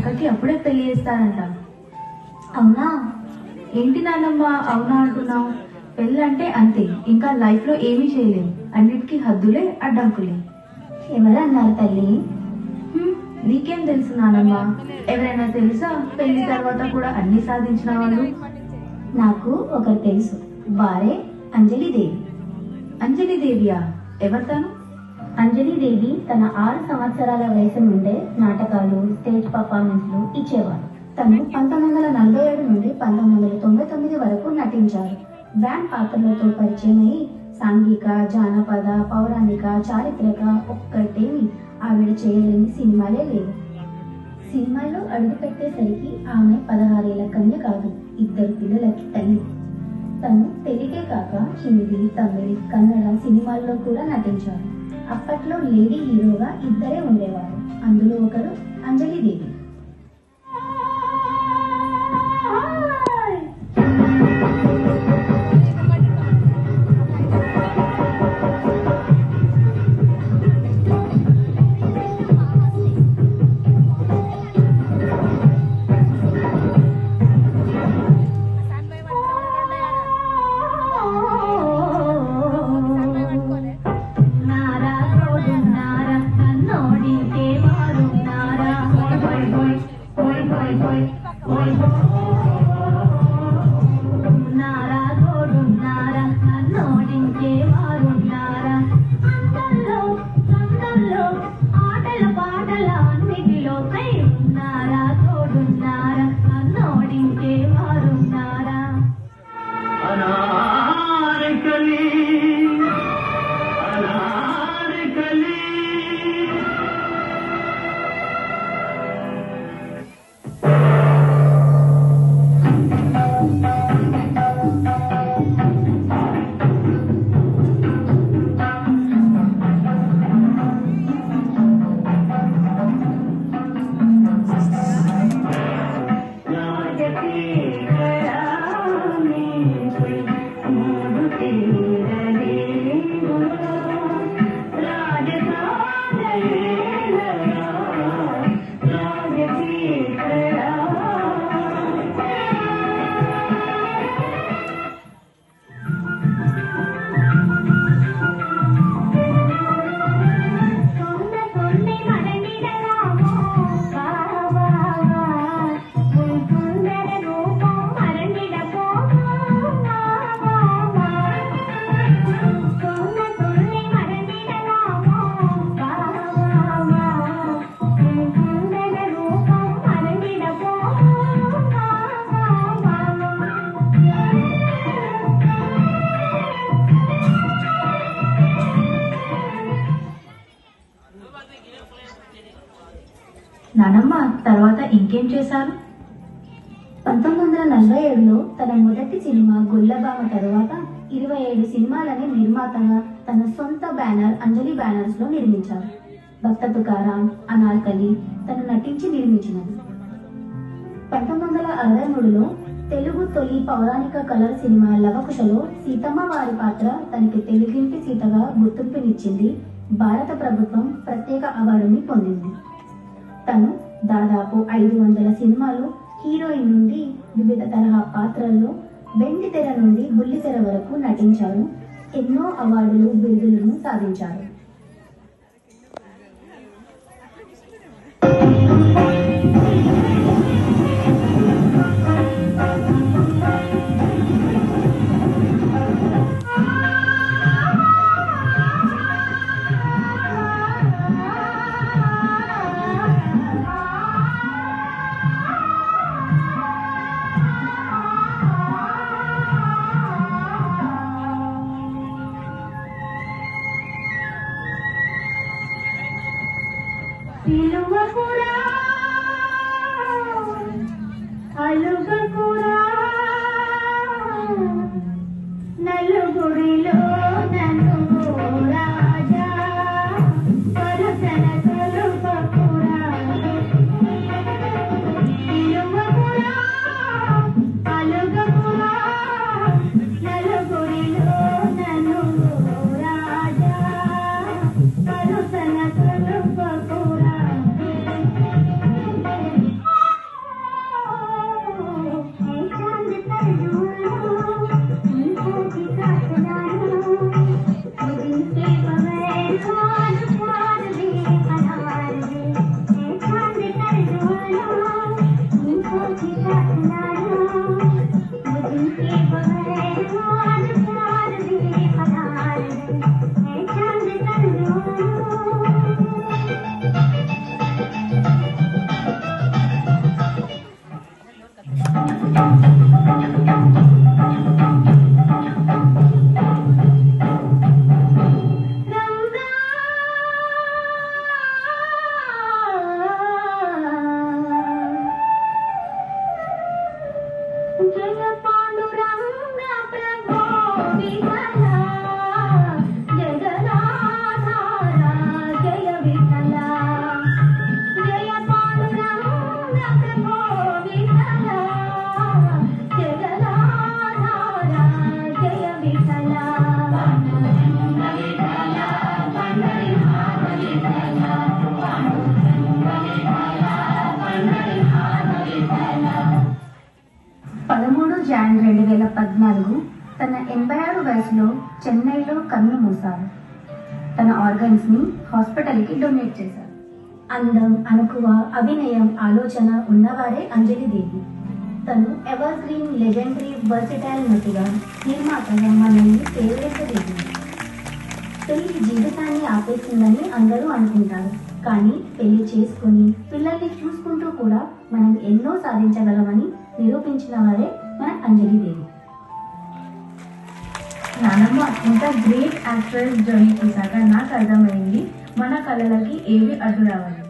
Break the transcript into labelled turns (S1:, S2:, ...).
S1: అక్కకి అప్పుడే పెళ్లి చేస్తారంట. అవునా? ఏంటి నాన్నమ్మ అవునా అంటున్నావు? పెళ్ళంటే అంతే, ఇంకా లైఫ్ లో ఏమీ చేయలేము. అన్నిటికీ హద్దులే అడ్డంకులే.
S2: ఎవరన్నారు తల్లి?
S1: నీకేం తెలుసు నానమ్మ? ఎవరైనా తెలుసా పెళ్లి తర్వాత కూడా అన్ని సాధించిన వాళ్ళు?
S2: నాకు ఒకరు తెలుసు, వారే అంజలిదేవి.
S1: అంజలిదేవియా? ఎవరు తను?
S2: అంజలిదేవి తన 6 సంవత్సరాల వయసు నుండే నాటకాలు, స్టేజ్ పర్ఫార్మెన్స్లు ఇచ్చేవారు. తను 1947 నుండి 1999 వరకు నటించారు. వ్యాన్ పాత్రలతో పరిచయమై సాంఘిక, జానపద, పౌరాణిక, చారిత్రక ఒక్కటేమి ఆవిడ చేయలేని సినిమాలే లేవు. సినిమాలో అడుగుపెట్టేసరికి ఆమె 16 ఏళ్ల కన్య కాదు, 2 పిల్లలకి తల్లి. తను తెలుగే కాక హిందీ, తమిళ్, కన్నడ సినిమాల్లో కూడా నటించారు. అప్పట్లో లేడీ హీరోగా 2 ఉండేవారు. అందులో ఒకరు అంజలిదేవి.
S1: నానమ్మ తర్వాత ఇంకేం చేశారు?
S2: 1947లో తన మొదటి సినిమా గొల్లబామ తరువాత 27 సినిమాలని నిర్మాతగా తన సొంత బ్యానర్ అంజలి బ్యానర్స్ లో నిర్మించారు. భక్త తుకారాం, అనార్కలి తను నటించి నిర్మించినది. 1963లో తెలుగు తొలి పౌరాణిక కలర్ సినిమా లవకుశలో సీతమ్మ వారి పాత్ర తనకి తెలుగింటి సీతగా గుర్తింపునిచ్చింది. భారత ప్రభుత్వం ప్రత్యేక అవార్డుని పొందింది. తను దాదాపు 500 సినిమాలు హీరోయిన్ నుండి వివిధ తరహా పాత్రల్లో వెండి తెర నుండి బుల్లితెర వరకు నటించారు. ఎన్నో అవార్డులు, బిరుదులను సాధించారు. జాన్ 2014 తన 86 వయసులో చెన్నైలో కన్ను మూశారు. తన ఆర్గన్స్ ని హాస్పిటల్ కి డొనేట్ చేశారు. అందం, అణకువ, అభినయం, ఆలోచన ఉన్నవారే అంజలి దేవి. తను ఎవర్ గ్రీన్, లెజెండరీ, వర్సిటైల్ నటిగా, నిర్మాతగా మనల్ని పేరెత్తలేదు. పెళ్లి జీవితాన్ని ఆపేసిందని అందరూ అనుకుంటారు. కానీ పెళ్లి చేసుకుని పిల్లల్ని చూసుకుంటూ కూడా మనం ఎన్నో సాధించగలమని నిరూపించిన వారే మన అంజలి దేవి.
S1: నానమ్మ ఇంత గ్రేట్ యాక్ట్రెస్ జర్నీ చూసాక నాకు అర్థమైంది మన కళలకి ఏవి అడ్డు రావాలి.